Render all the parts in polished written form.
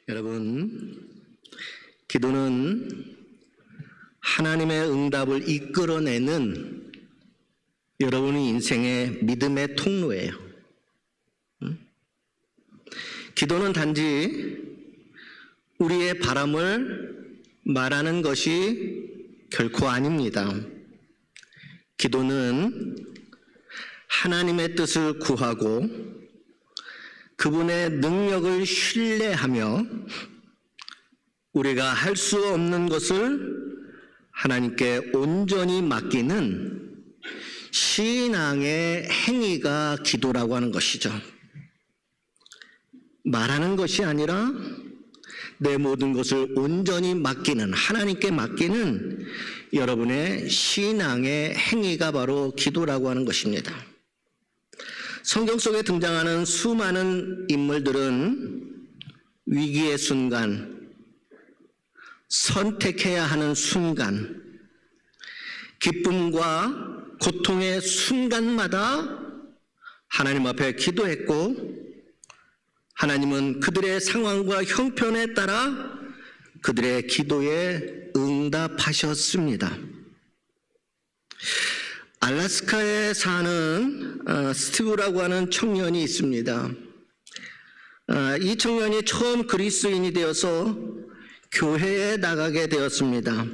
여러분, 기도는 하나님의 응답을 이끌어내는 여러분의 인생의 믿음의 통로예요. 기도는 단지 우리의 바람을 말하는 것이 결코 아닙니다. 기도는 하나님의 뜻을 구하고 그분의 능력을 신뢰하며 우리가 할 수 없는 것을 하나님께 온전히 맡기는 신앙의 행위가 기도라고 하는 것이죠. 말하는 것이 아니라 내 모든 것을 온전히 맡기는, 하나님께 맡기는 여러분의 신앙의 행위가 바로 기도라고 하는 것입니다. 성경 속에 등장하는 수많은 인물들은 위기의 순간, 선택해야 하는 순간, 기쁨과 고통의 순간마다 하나님 앞에 기도했고, 하나님은 그들의 상황과 형편에 따라 그들의 기도에 응답하셨습니다. 알래스카에 사는 스티브라고 하는 청년이 있습니다. 이 청년이 처음 그리스도인이 되어서 교회에 나가게 되었습니다.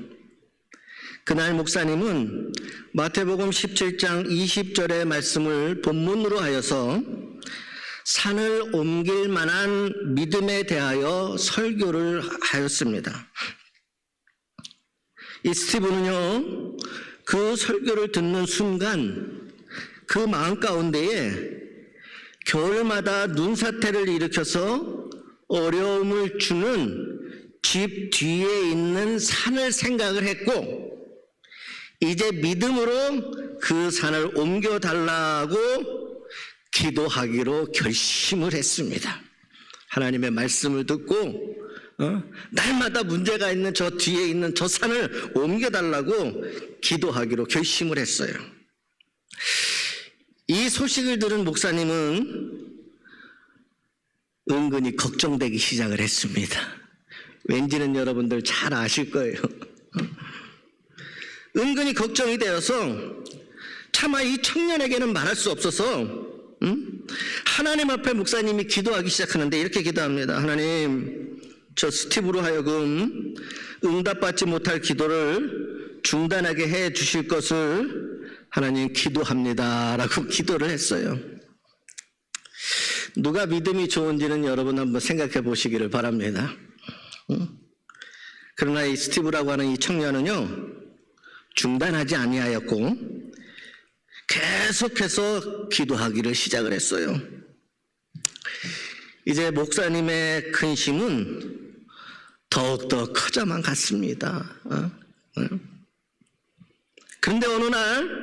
그날 목사님은 마태복음 17장 20절의 말씀을 본문으로 하여서 산을 옮길 만한 믿음에 대하여 설교를 하였습니다. 이 스티브는요, 그 설교를 듣는 순간 그 마음 가운데에 겨울마다 눈사태를 일으켜서 어려움을 주는 집 뒤에 있는 산을 생각을 했고, 이제 믿음으로 그 산을 옮겨달라고 기도하기로 결심을 했습니다. 하나님의 말씀을 듣고 날마다 문제가 있는 저 뒤에 있는 저 산을 옮겨달라고 기도하기로 결심을 했어요. 이 소식을 들은 목사님은 은근히 걱정되기 시작을 했습니다. 왠지는 여러분들 잘 아실 거예요. 은근히 걱정이 되어서 차마 이 청년에게는 말할 수 없어서 하나님 앞에 목사님이 기도하기 시작하는데 이렇게 기도합니다. 하나님, 저 스티브로 하여금 응답받지 못할 기도를 중단하게 해 주실 것을 하나님 기도합니다 라고 기도를 했어요. 누가 믿음이 좋은지는 여러분 한번 생각해 보시기를 바랍니다. 그러나 이 스티브라고 하는 이 청년은요, 중단하지 아니하였고 계속해서 기도하기를 시작을 했어요. 이제 목사님의 근심은 더욱더 커져만 갔습니다. 그런데 어느 날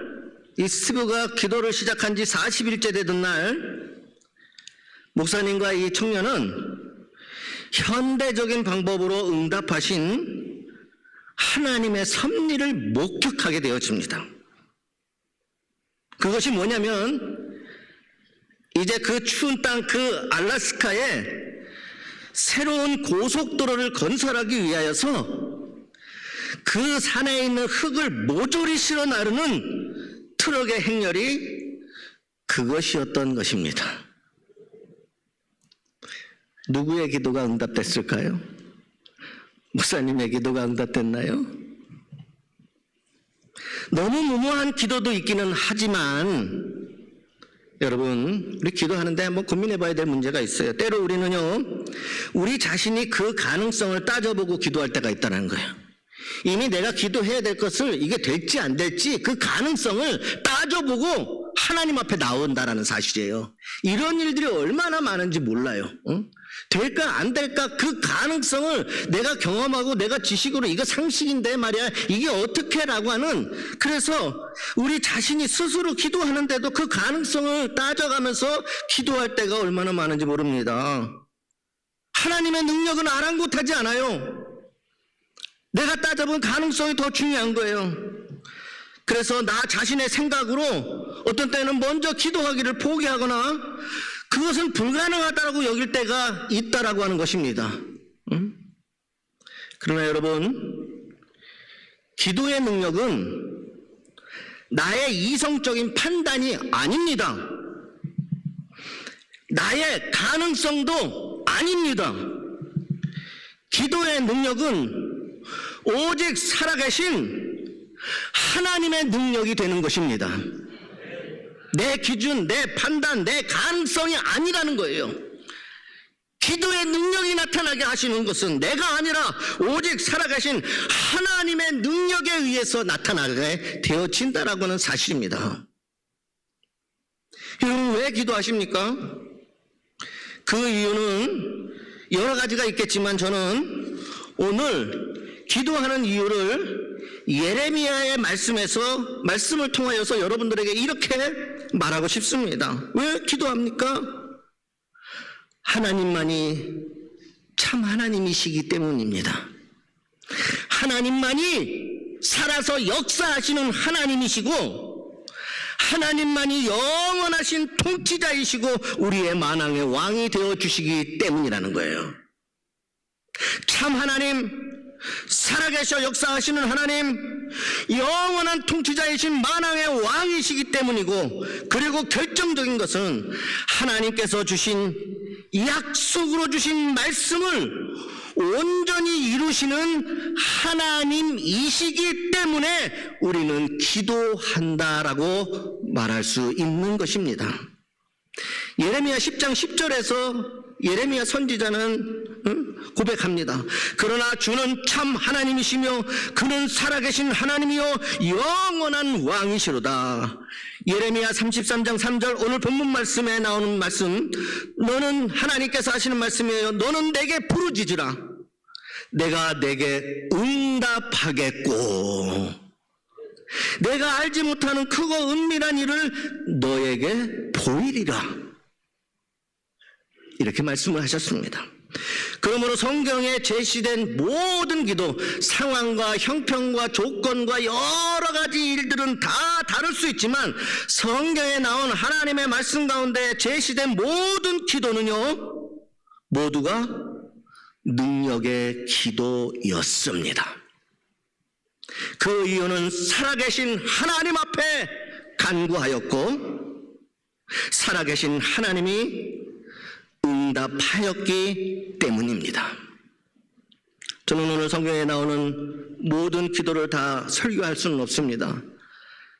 이 스티브가 기도를 시작한 지 40일째 되던 날, 목사님과 이 청년은 현대적인 방법으로 응답하신 하나님의 섭리를 목격하게 되어집니다. 그것이 뭐냐면, 이제 그 추운 땅, 그 알래스카에 새로운 고속도로를 건설하기 위하여서 그 산에 있는 흙을 모조리 실어 나르는 트럭의 행렬이 그것이었던 것입니다. 누구의 기도가 응답됐을까요? 목사님의 기도가 응답됐나요? 너무 무모한 기도도 있기는 하지만 여러분, 우리 기도하는데 한번 고민해 봐야 될 문제가 있어요. 때로 우리는요, 우리 자신이 그 가능성을 따져보고 기도할 때가 있다는 거예요. 이미 내가 기도해야 될 것을 이게 될지 안 될지 그 가능성을 따져보고 하나님 앞에 나온다라는 사실이에요. 이런 일들이 얼마나 많은지 몰라요. 될까 안 될까 그 가능성을 내가 경험하고 내가 지식으로 이거 상식인데 말이야 이게 어떻게 라고 하는, 그래서 우리 자신이 스스로 기도하는데도 그 가능성을 따져가면서 기도할 때가 얼마나 많은지 모릅니다. 하나님의 능력은 아랑곳하지 않아요. 내가 따져본 가능성이 더 중요한 거예요. 그래서 나 자신의 생각으로 어떤 때는 먼저 기도하기를 포기하거나 그것은 불가능하다고 여길 때가 있다라고 하는 것입니다. 그러나 여러분, 기도의 능력은 나의 이성적인 판단이 아닙니다. 나의 가능성도 아닙니다. 기도의 능력은 오직 살아계신 하나님의 능력이 되는 것입니다. 내 기준, 내 판단, 내 가능성이 아니라는 거예요. 기도의 능력이 나타나게 하시는 것은 내가 아니라 오직 살아계신 하나님의 능력에 의해서 나타나게 되어진다라고 하는 사실입니다. 여러분, 왜 기도하십니까? 그 이유는 여러 가지가 있겠지만 저는 오늘 기도하는 이유를 예레미야의 말씀을 통하여서 여러분들에게 이렇게 말하고 싶습니다. 왜 기도합니까? 하나님만이 참 하나님이시기 때문입니다. 하나님만이 살아서 역사하시는 하나님이시고 하나님만이 영원하신 통치자이시고 우리의 만왕의 왕이 되어주시기 때문이라는 거예요. 참 하나님, 살아계셔 역사하시는 하나님, 영원한 통치자이신 만왕의 왕이시기 때문이고, 그리고 결정적인 것은 하나님께서 주신 약속으로 주신 말씀을 온전히 이루시는 하나님이시기 때문에 우리는 기도한다라고 말할 수 있는 것입니다. 예레미야 10장 10절에서 예레미야 선지자는 고백합니다. 그러나 주는 참 하나님이시며 그는 살아계신 하나님이요 영원한 왕이시로다. 예레미야 33장 3절 오늘 본문 말씀에 나오는 말씀, 너는 하나님께서 하시는 말씀이에요. 너는 내게 부르짖으라. 내가 내게 응답하겠고 내가 알지 못하는 크고 은밀한 일을 너에게 보이리라. 이렇게 말씀을 하셨습니다. 그러므로 성경에 제시된 모든 기도, 상황과 형편과 조건과 여러 가지 일들은 다 다를 수 있지만 성경에 나온 하나님의 말씀 가운데 제시된 모든 기도는요, 모두가 능력의 기도였습니다. 그 이유는 살아계신 하나님 앞에 간구하였고 살아계신 하나님이 응답하였기 때문입니다. 저는 오늘 성경에 나오는 모든 기도를 다 설교할 수는 없습니다.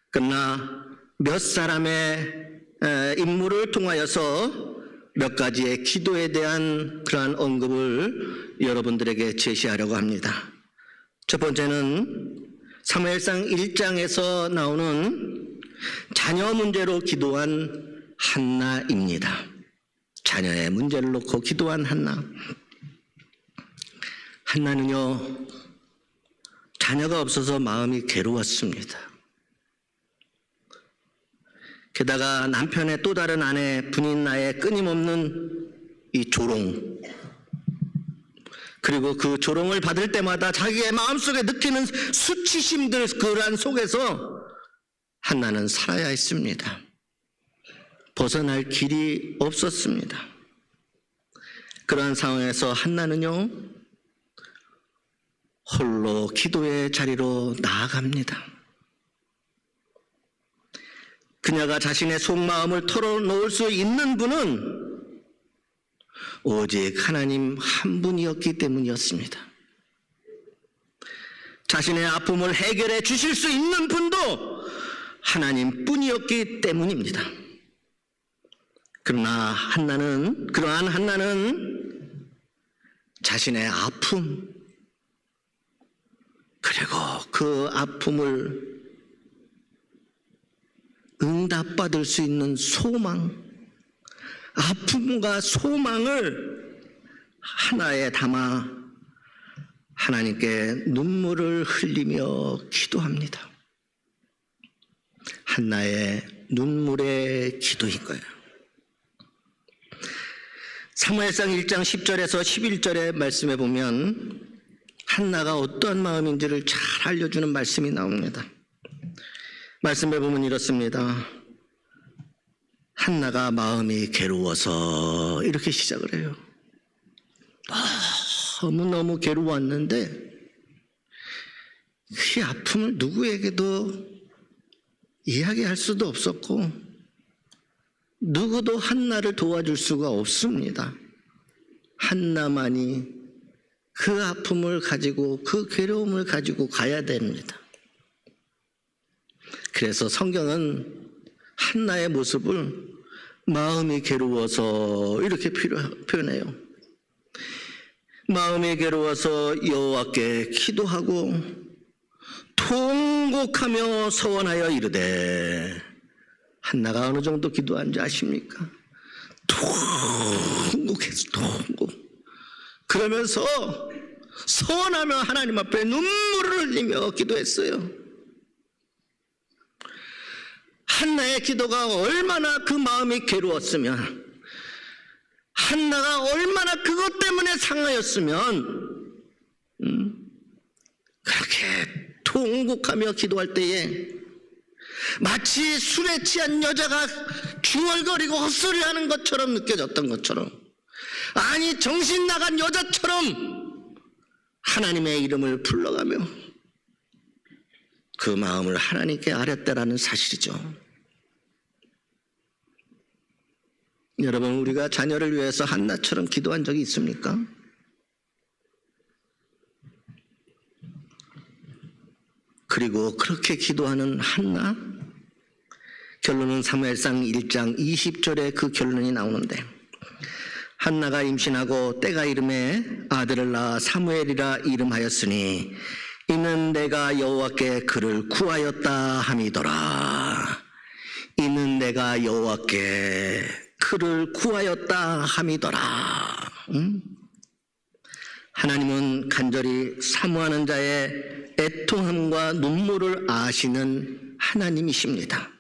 그러나 몇 사람의 인물을 통하여서 몇 가지의 기도에 대한 그러한 언급을 여러분들에게 제시하려고 합니다. 첫 번째는 사무엘상 1장에서 나오는 자녀 문제로 기도한 한나입니다. 자녀의 문제를 놓고 기도한 한나. 한나는요, 자녀가 없어서 마음이 괴로웠습니다. 게다가 남편의 또 다른 아내 분인나의 끊임없는 이 조롱, 그리고 그 조롱을 받을 때마다 자기의 마음속에 느끼는 수치심들, 그러한 속에서 한나는 살아야 했습니다. 벗어날 길이 없었습니다. 그러한 상황에서 한나는요, 홀로 기도의 자리로 나아갑니다. 그녀가 자신의 속마음을 털어놓을 수 있는 분은 오직 하나님 한 분이었기 때문이었습니다. 자신의 아픔을 해결해 주실 수 있는 분도 하나님 뿐이었기 때문입니다. 그러나 그러한 한나는 자신의 아픔, 그리고 그 아픔을 응답받을 수 있는 소망, 아픔과 소망을 하나에 담아 하나님께 눈물을 흘리며 기도합니다. 한나의 눈물의 기도인 거예요. 사무엘상 1장 10절에서 11절의 말씀에 보면 한나가 어떠한 마음인지를 잘 알려주는 말씀이 나옵니다. 말씀에 보면 이렇습니다. 한나가 마음이 괴로워서 이렇게 시작을 해요. 너무너무 괴로웠는데 그 아픔을 누구에게도 이야기할 수도 없었고 누구도 한나를 도와줄 수가 없습니다. 한나만이 그 아픔을 가지고 그 괴로움을 가지고 가야 됩니다. 그래서 성경은 한나의 모습을 마음이 괴로워서 이렇게 표현해요. 마음이 괴로워서 여호와께 기도하고 통곡하며 서원하여 이르되, 한나가 어느 정도 기도한지 아십니까? 통곡해서 통곡. 그러면서 서원하며 하나님 앞에 눈물을 흘리며 기도했어요. 한나의 기도가 얼마나 그 마음이 괴로웠으면, 한나가 얼마나 그것 때문에 상하였으면 그렇게 통곡하며 기도할 때에 마치 술에 취한 여자가 중얼거리고 헛소리하는 것처럼 느껴졌던 것처럼, 아니 정신 나간 여자처럼 하나님의 이름을 불러가며 그 마음을 하나님께 아렸다라는 사실이죠. 여러분, 우리가 자녀를 위해서 한나처럼 기도한 적이 있습니까? 그리고 그렇게 기도하는 한나, 결론은 사무엘상 1장 20절에 그 결론이 나오는데, 한나가 임신하고 때가 이름에 아들을 낳아 사무엘이라 이름하였으니 이는 내가 여호와께 그를 구하였다 함이더라. 이는 내가 여호와께 그를 구하였다 함이더라. 하나님은 간절히 사모하는 자의 애통함과 눈물을 아시는 하나님이십니다.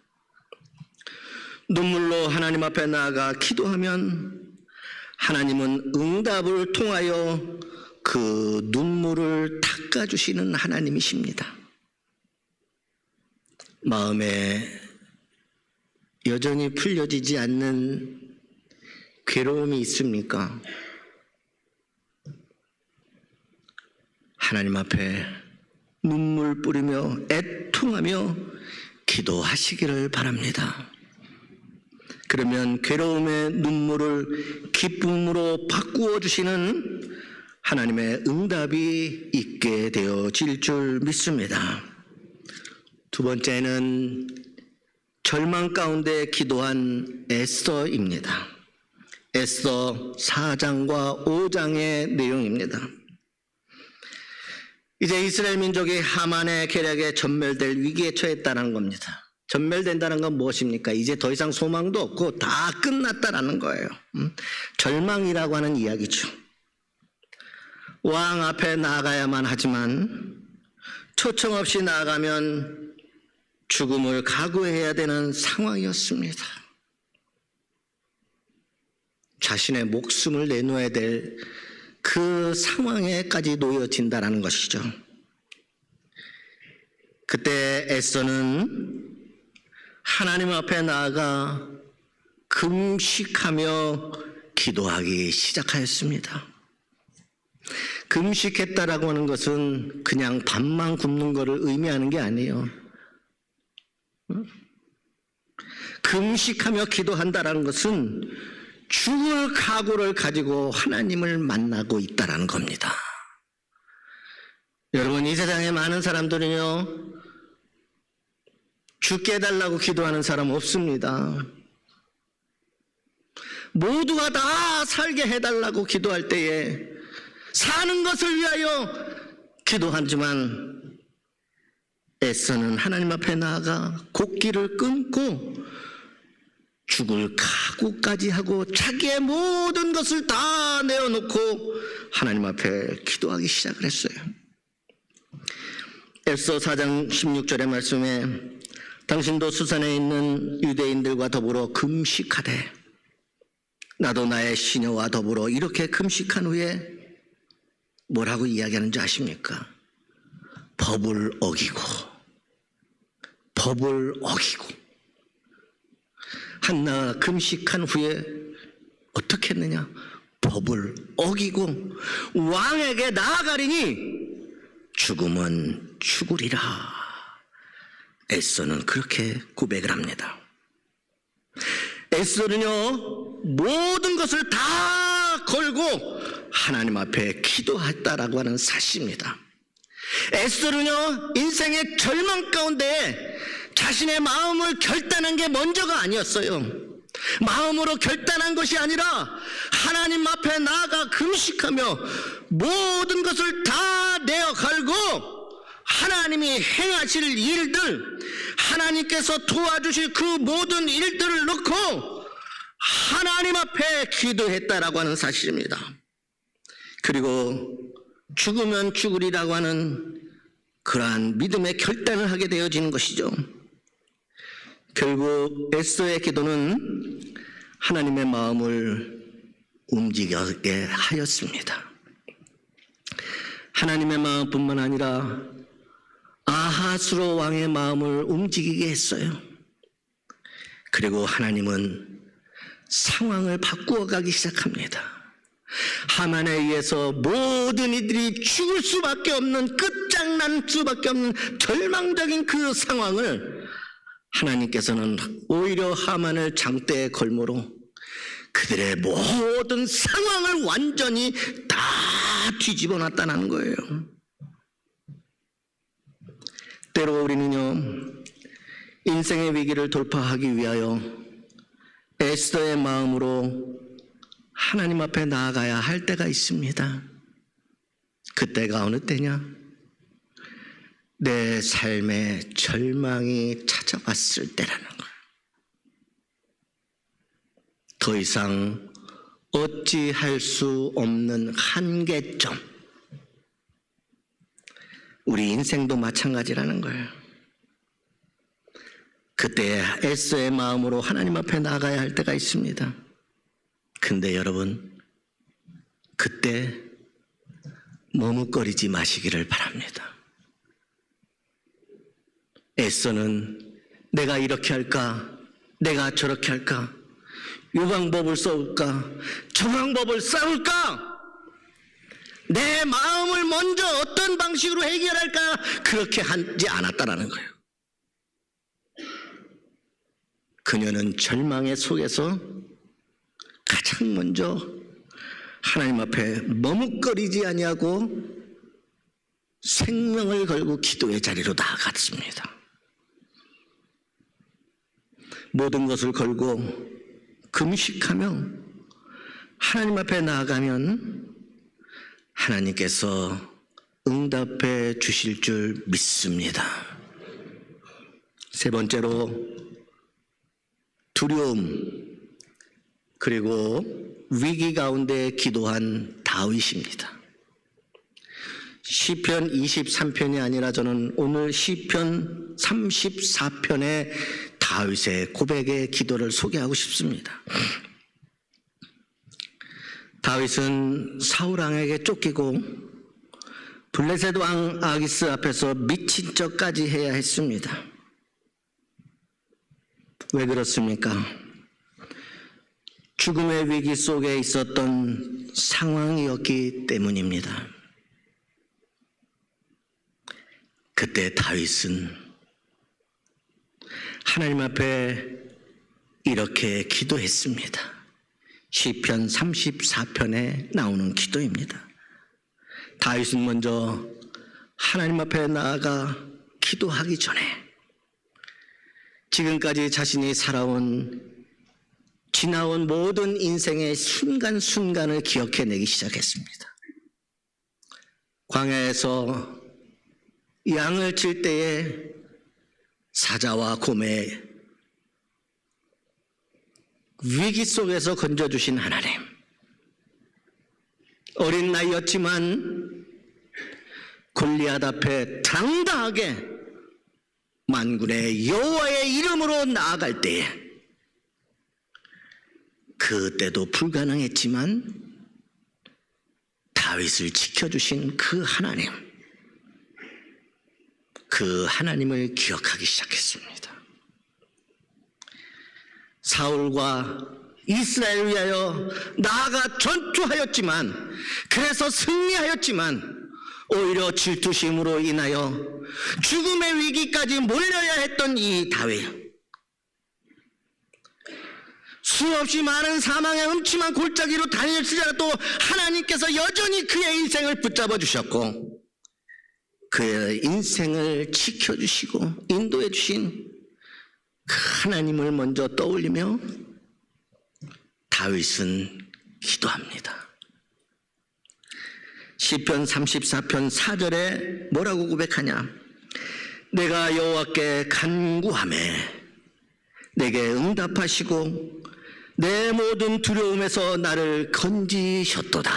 눈물로 하나님 앞에 나아가 기도하면 하나님은 응답을 통하여 그 눈물을 닦아주시는 하나님이십니다. 마음에 여전히 풀려지지 않는 괴로움이 있습니까? 하나님 앞에 눈물 뿌리며 애통하며 기도하시기를 바랍니다. 그러면 괴로움의 눈물을 기쁨으로 바꾸어 주시는 하나님의 응답이 있게 되어질 줄 믿습니다. 두 번째는 절망 가운데 기도한 에스더입니다. 에스더 4장과 5장의 내용입니다. 이제 이스라엘 민족이 하만의 계략에 전멸될 위기에 처했다는 겁니다. 전멸된다는 건 무엇입니까? 이제 더 이상 소망도 없고 다 끝났다라는 거예요. 절망이라고 하는 이야기죠. 왕 앞에 나아가야만 하지만 초청 없이 나아가면 죽음을 각오해야 되는 상황이었습니다. 자신의 목숨을 내놓아야 될 그 상황에까지 놓여진다는 것이죠. 그때 에스더는 하나님 앞에 나아가 금식하며 기도하기 시작하였습니다. 금식했다라고 하는 것은 그냥 밥만 굶는 것을 의미하는 게 아니에요. 금식하며 기도한다라는 것은 죽을 각오를 가지고 하나님을 만나고 있다라는 겁니다. 여러분, 이 세상에 많은 사람들은요, 죽게 해달라고 기도하는 사람 없습니다. 모두가 다 살게 해달라고 기도할 때에 사는 것을 위하여 기도하지만 에스더는 하나님 앞에 나아가 곡기를 끊고 죽을 각오까지 하고 자기의 모든 것을 다 내어놓고 하나님 앞에 기도하기 시작을 했어요. 에스더 4장 16절의 말씀에 당신도 수산에 있는 유대인들과 더불어 금식하되 나도 나의 시녀와 더불어 이렇게 금식한 후에 뭐라고 이야기하는지 아십니까? 법을 어기고 한나가 금식한 후에 어떻게 했느냐? 법을 어기고 왕에게 나아가리니 죽으면 죽으리라. 에서는 그렇게 고백을 합니다. 에서는요, 모든 것을 다 걸고 하나님 앞에 기도했다라고 하는 사실입니다. 에스더는요, 인생의 절망 가운데 자신의 마음을 결단한 게 먼저가 아니었어요. 마음으로 결단한 것이 아니라 하나님 앞에 나아가 금식하며 모든 것을 다 내어 갈고 하나님이 행하실 일들, 하나님께서 도와주실 그 모든 일들을 놓고 하나님 앞에 기도했다라고 하는 사실입니다. 그리고 죽으면 죽으리라고 하는 그러한 믿음의 결단을 하게 되어지는 것이죠. 결국 에스더의 기도는 하나님의 마음을 움직이게 하였습니다. 하나님의 마음뿐만 아니라 아하스로 왕의 마음을 움직이게 했어요. 그리고 하나님은 상황을 바꾸어 가기 시작합니다. 하만에 의해서 모든 이들이 죽을 수밖에 없는, 끝장난 수밖에 없는 절망적인 그 상황을 하나님께서는 오히려 하만을 장대에 걸므로 그들의 모든 상황을 완전히 다 뒤집어 놨다는 거예요. 때로 우리는요, 인생의 위기를 돌파하기 위하여 에스더의 마음으로 하나님 앞에 나아가야 할 때가 있습니다. 그때가 어느 때냐? 내 삶에 절망이 찾아왔을 때라는 거예요. 더 이상 어찌할 수 없는 한계점. 우리 인생도 마찬가지라는 거예요. 그때 에스더의 마음으로 하나님 앞에 나아가야 할 때가 있습니다. 근데 여러분, 그때 머뭇거리지 마시기를 바랍니다. 에스더는 내가 이렇게 할까? 내가 저렇게 할까? 이 방법을 써올까? 저 방법을 써올까? 내 마음을 먼저 어떤 방식으로 해결할까? 그렇게 하지 않았다라는 거예요. 그녀는 절망의 속에서 가장 먼저 하나님 앞에 머뭇거리지 아니하고 생명을 걸고 기도의 자리로 나아갔습니다. 모든 것을 걸고 금식하며 하나님 앞에 나아가면 하나님께서 응답해 주실 줄 믿습니다. 세 번째로 두려움 그리고 위기 가운데 기도한 다윗입니다. 시편 23편이 아니라 저는 오늘 시편 34편의 다윗의 고백의 기도를 소개하고 싶습니다. 다윗은 사울 왕에게 쫓기고 블레셋 왕 아기스 앞에서 미친 척까지 해야 했습니다. 왜 그렇습니까? 죽음의 위기 속에 있었던 상황이었기 때문입니다. 그때 다윗은 하나님 앞에 이렇게 기도했습니다. 시편 34편에 나오는 기도입니다. 다윗은 먼저 하나님 앞에 나아가 기도하기 전에 지금까지 자신이 지나온 모든 인생의 순간순간을 기억해내기 시작했습니다. 광야에서 양을 칠 때에 사자와 곰의 위기 속에서 건져주신 하나님, 어린 나이였지만 골리앗 앞에 당당하게 만군의 여호와의 이름으로 나아갈 때에 그때도 불가능했지만 다윗을 지켜주신 그 하나님을 기억하기 시작했습니다. 사울과 이스라엘을 위하여 나아가 전투하였지만, 그래서 승리하였지만 오히려 질투심으로 인하여 죽음의 위기까지 몰려야 했던 이 다윗, 수없이 많은 사망의 음침한 골짜기로 달렸을지라도 하나님께서 여전히 그의 인생을 붙잡아 주셨고 그의 인생을 지켜주시고 인도해 주신 그 하나님을 먼저 떠올리며 다윗은 기도합니다. 시편 34편 4절에 뭐라고 고백하냐? 내가 여호와께 간구하매 내게 응답하시고 내 모든 두려움에서 나를 건지셨도다.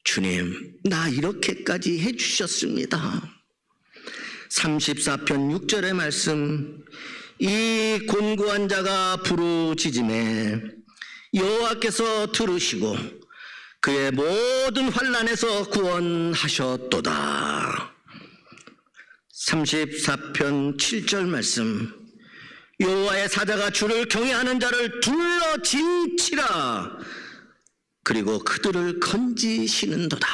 주님, 나 이렇게까지 해주셨습니다. 34편 6절의 말씀, 이 곤고한 자가 부르짖음에 여호와께서 들으시고 그의 모든 환난에서 구원하셨도다. 34편 7절 말씀, 여호와의 사자가 주를 경외하는 자를 둘러 진치라. 그리고 그들을 건지시는도다.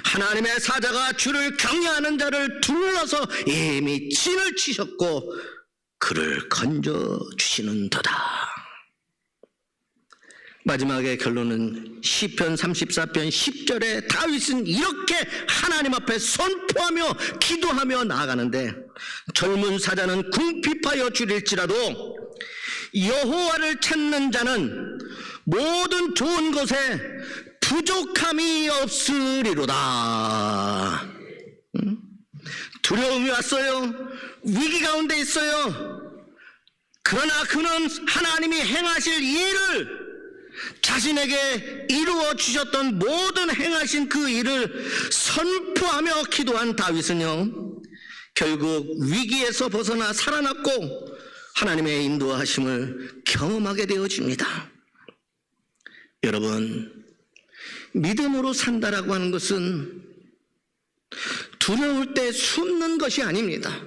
하나님의 사자가 주를 경외하는 자를 둘러서 이미 진을 치셨고 그를 건져주시는도다. 마지막의 결론은 시편 34편 10절에 다윗은 이렇게 하나님 앞에 선포하며 기도하며 나아가는데, 젊은 사자는 궁핍하여 줄일지라도 여호와를 찾는 자는 모든 좋은 것에 부족함이 없으리로다. 두려움이 왔어요. 위기 가운데 있어요. 그러나 그는 하나님이 행하실 일을, 자신에게 이루어 주셨던 모든 행하신 그 일을 선포하며 기도한 다윗은요, 결국 위기에서 벗어나 살아났고 하나님의 인도하심을 경험하게 되어집니다. 여러분, 믿음으로 산다라고 하는 것은 두려울 때 숨는 것이 아닙니다.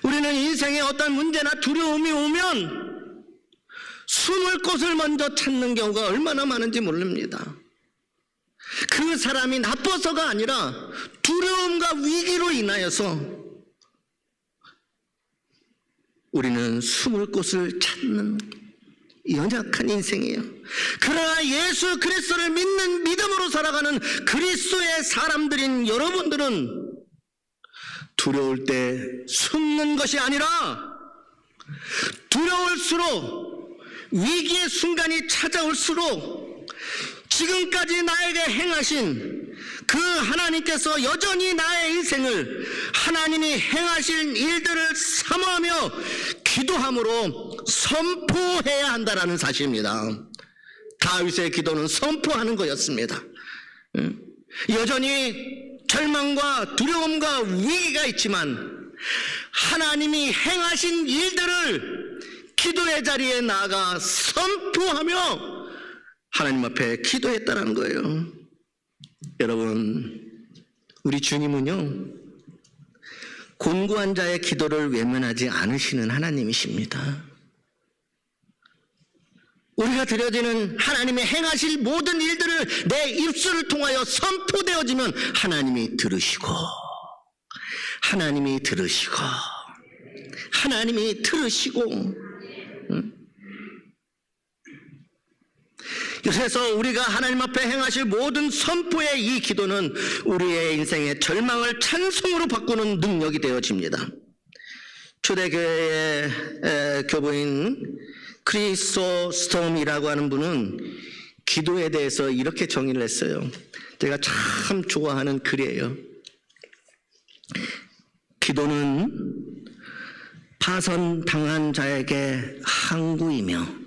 우리는 인생에 어떤 문제나 두려움이 오면 숨을 곳을 먼저 찾는 경우가 얼마나 많은지 모릅니다. 그 사람이 나빠서가 아니라 두려움과 위기로 인하여서 우리는 숨을 곳을 찾는 연약한 인생이에요. 그러나 예수 그리스도를 믿는 믿음으로 살아가는 그리스도의 사람들인 여러분들은 두려울 때 숨는 것이 아니라 두려울수록, 위기의 순간이 찾아올수록 지금까지 나에게 행하신 그 하나님께서 여전히 나의 인생을 하나님이 행하신 일들을 사모하며 기도함으로 선포해야 한다는 사실입니다. 다윗의 기도는 선포하는 거였습니다. 여전히 절망과 두려움과 위기가 있지만 하나님이 행하신 일들을 기도의 자리에 나아가 선포하며 하나님 앞에 기도했다는 거예요. 여러분, 우리 주님은요, 곤고한 자의 기도를 외면하지 않으시는 하나님이십니다. 우리가 드려지는 하나님의 행하실 모든 일들을 내 입술을 통하여 선포되어지면 하나님이 들으시고 하나님이 들으시고 하나님이 들으시고. 그래서 우리가 하나님 앞에 행하실 모든 선포의 이 기도는 우리의 인생의 절망을 찬송으로 바꾸는 능력이 되어집니다. 초대교회의 교부인 크리소스톰이라고 하는 분은 기도에 대해서 이렇게 정의를 했어요. 제가 참 좋아하는 글이에요. 기도는 파선당한 자에게 항구이며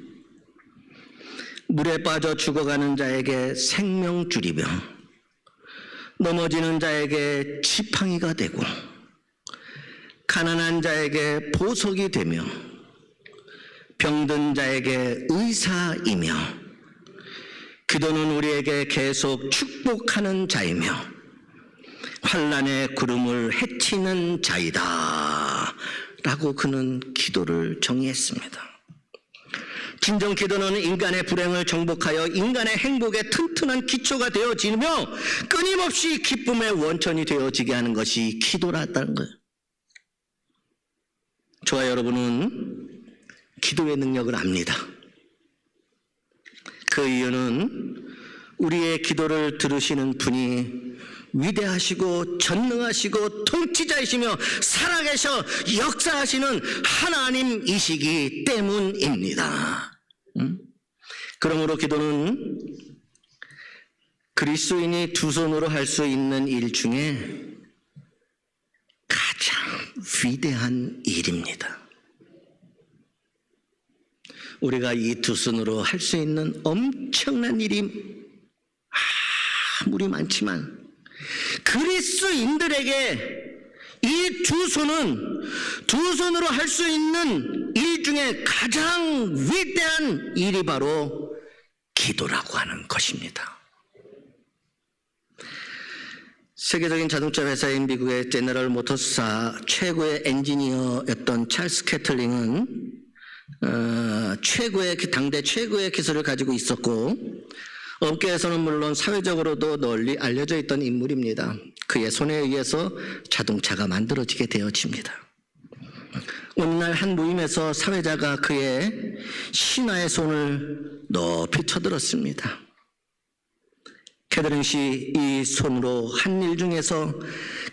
물에 빠져 죽어가는 자에게 생명줄이며 넘어지는 자에게 지팡이가 되고 가난한 자에게 보석이 되며 병든 자에게 의사이며, 기도는 우리에게 계속 축복하는 자이며 환난의 구름을 헤치는 자이다 라고 그는 기도를 정의했습니다. 진정 기도는 인간의 불행을 정복하여 인간의 행복의 튼튼한 기초가 되어지며 끊임없이 기쁨의 원천이 되어지게 하는 것이 기도라는 거예요. 저와 여러분은 기도의 능력을 압니다. 그 이유는 우리의 기도를 들으시는 분이 위대하시고 전능하시고 통치자이시며 살아계셔 역사하시는 하나님이시기 때문입니다. 그러므로 기도는 그리스도인이 두 손으로 할 수 있는 일 중에 가장 위대한 일입니다. 우리가 이 두 손으로 할 수 있는 엄청난 일이 아무리 많지만 그리스도인들에게 이 두 손은 두 손으로 할 수 있는 일 중에 가장 위대한 일이 바로 기도라고 하는 것입니다. 세계적인 자동차 회사인 미국의 제너럴 모터스사 최고의 엔지니어였던 찰스 캐틀링은 당대 최고의 기술을 가지고 있었고 업계에서는 물론 사회적으로도 널리 알려져 있던 인물입니다. 그의 손에 의해서 자동차가 만들어지게 되어집니다. 어느 날 한 모임에서 사회자가 그의 신하의 손을 높이 쳐들었습니다. 캐더링 씨, 이 손으로 한 일 중에서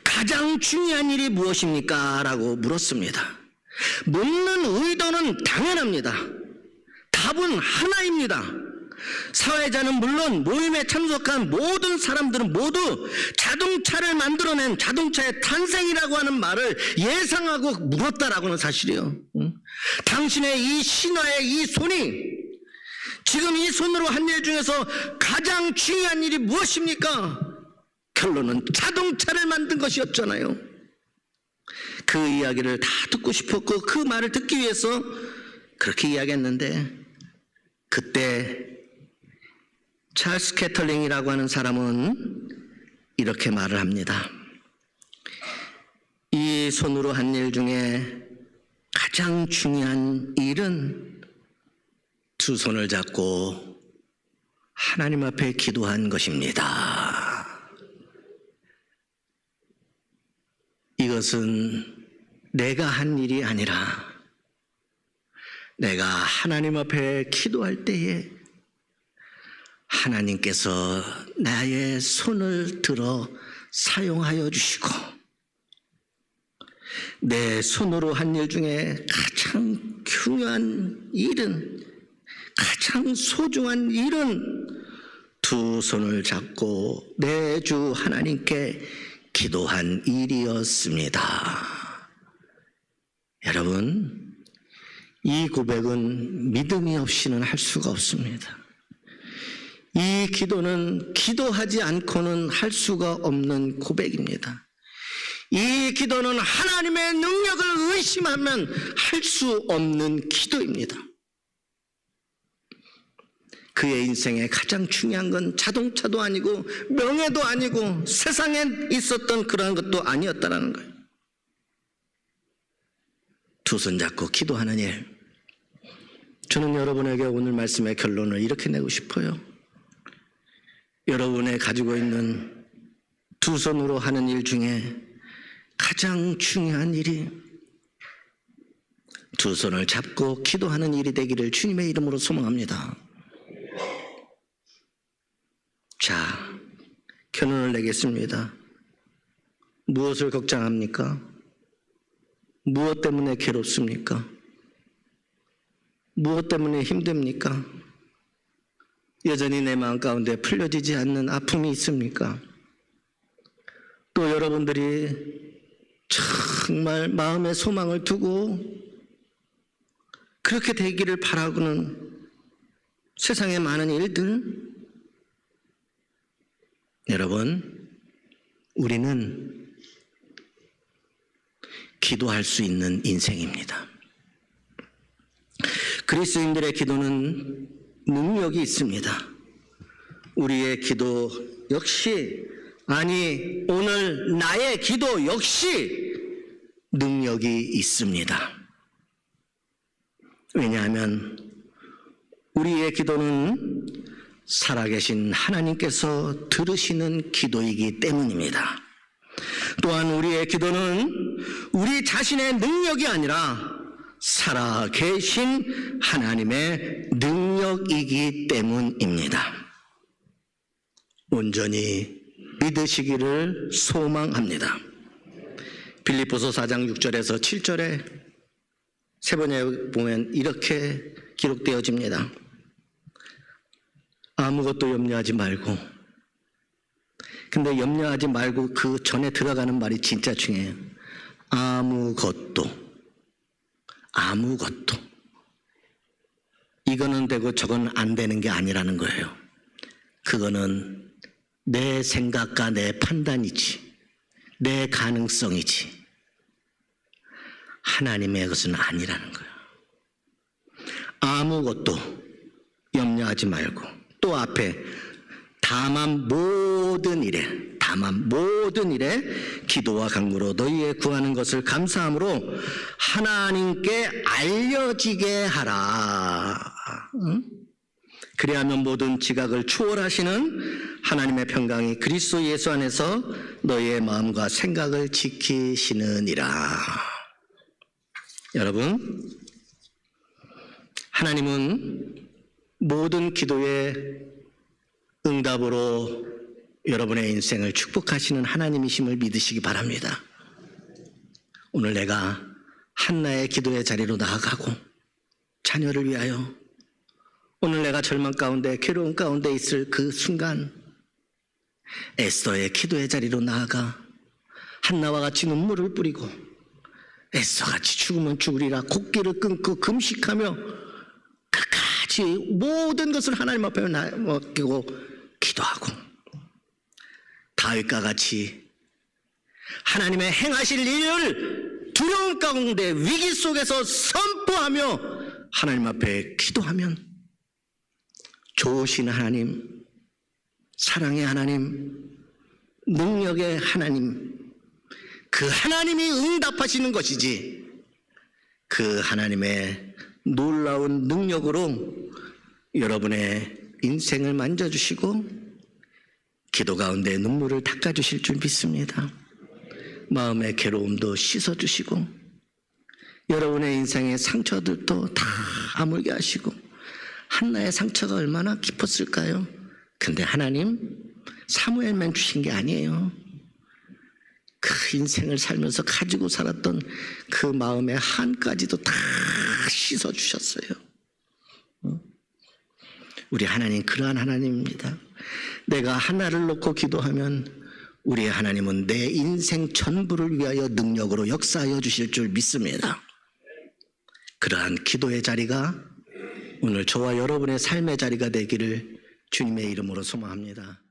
가장 중요한 일이 무엇입니까? 라고 물었습니다. 묻는 의도는 당연합니다. 답은 하나입니다. 사회자는 물론 모임에 참석한 모든 사람들은 모두 자동차를 만들어낸 자동차의 탄생이라고 하는 말을 예상하고 물었다라고는 사실이에요. 당신의 이 신화의 이 손이 지금 이 손으로 한 일 중에서 가장 중요한 일이 무엇입니까? 결론은 자동차를 만든 것이었잖아요. 그 이야기를 다 듣고 싶었고 그 말을 듣기 위해서 그렇게 이야기했는데 그때 찰스 캐털링이라고 하는 사람은 이렇게 말을 합니다. 이 손으로 한 일 중에 가장 중요한 일은 두 손을 잡고 하나님 앞에 기도한 것입니다. 이것은 내가 한 일이 아니라 내가 하나님 앞에 기도할 때에 하나님께서 나의 손을 들어 사용하여 주시고 내 손으로 한 일 중에 가장 중요한 일은 가장 소중한 일은 두 손을 잡고 내 주 하나님께 기도한 일이었습니다. 여러분, 이 고백은 믿음이 없이는 할 수가 없습니다. 이 기도는 기도하지 않고는 할 수가 없는 고백입니다. 이 기도는 하나님의 능력을 의심하면 할 수 없는 기도입니다. 그의 인생에 가장 중요한 건 자동차도 아니고 명예도 아니고 세상에 있었던 그러한 것도 아니었다라는 거예요. 두 손 잡고 기도하는 일. 저는 여러분에게 오늘 말씀의 결론을 이렇게 내고 싶어요. 여러분의 가지고 있는 두 손으로 하는 일 중에 가장 중요한 일이 두 손을 잡고 기도하는 일이 되기를 주님의 이름으로 소망합니다. 자, 결론을 내겠습니다. 무엇을 걱정합니까? 무엇 때문에 괴롭습니까? 무엇 때문에 힘듭니까? 여전히 내 마음 가운데 풀려지지 않는 아픔이 있습니까? 또 여러분들이 정말 마음의 소망을 두고 그렇게 되기를 바라고는 세상의 많은 일들, 여러분, 우리는 기도할 수 있는 인생입니다. 그리스도인들의 기도는 능력이 있습니다. 우리의 기도 역시, 아니 오늘 나의 기도 역시 능력이 있습니다. 왜냐하면 우리의 기도는 살아계신 하나님께서 들으시는 기도이기 때문입니다. 또한 우리의 기도는 우리 자신의 능력이 아니라 살아계신 하나님의 능력이기 때문입니다. 온전히 믿으시기를 소망합니다. 빌립보서 4장 6절에서 7절에 세 번에 보면 이렇게 기록되어집니다. 아무것도 염려하지 말고. 근데 염려하지 말고 그 전에 들어가는 말이 진짜 중요해요. 아무것도. 이거는 되고 저건 안 되는 게 아니라는 거예요. 그거는 내 생각과 내 판단이지, 내 가능성이지, 하나님의 것은 아니라는 거예요. 아무것도 염려하지 말고, 또 앞에 다만 모든 일에 기도와 간구로 너희의 구하는 것을 감사함으로 하나님께 알려지게 하라. 그리하면 모든 지각을 초월하시는 하나님의 평강이 그리스도 예수 안에서 너희의 마음과 생각을 지키시느니라. 여러분, 하나님은 모든 기도의 응답으로 여러분의 인생을 축복하시는 하나님이심을 믿으시기 바랍니다. 오늘 내가 한나의 기도의 자리로 나아가고 자녀를 위하여, 오늘 내가 절망 가운데 괴로움 가운데 있을 그 순간 에스더의 기도의 자리로 나아가 한나와 같이 눈물을 뿌리고 에스더같이 죽으면 죽으리라 곡기를 끊고 금식하며 끝까지 모든 것을 하나님 앞에 맡기고 기도하고, 다윗과 같이 하나님의 행하실 일을 두려움 가운데 위기 속에서 선포하며 하나님 앞에 기도하면 좋으신 하나님, 사랑의 하나님, 능력의 하나님, 그 하나님이 응답하시는 것이지, 그 하나님의 놀라운 능력으로 여러분의 인생을 만져주시고 기도 가운데 눈물을 닦아주실 줄 믿습니다. 마음의 괴로움도 씻어주시고 여러분의 인생의 상처들도 다 아물게 하시고, 한나의 상처가 얼마나 깊었을까요? 근데 하나님 사무엘만 주신 게 아니에요. 그 인생을 살면서 가지고 살았던 그 마음의 한까지도 다 씻어주셨어요. 우리 하나님 그러한 하나님입니다. 내가 하나를 놓고 기도하면 우리의 하나님은 내 인생 전부를 위하여 능력으로 역사하여 주실 줄 믿습니다. 그러한 기도의 자리가 오늘 저와 여러분의 삶의 자리가 되기를 주님의 이름으로 소망합니다.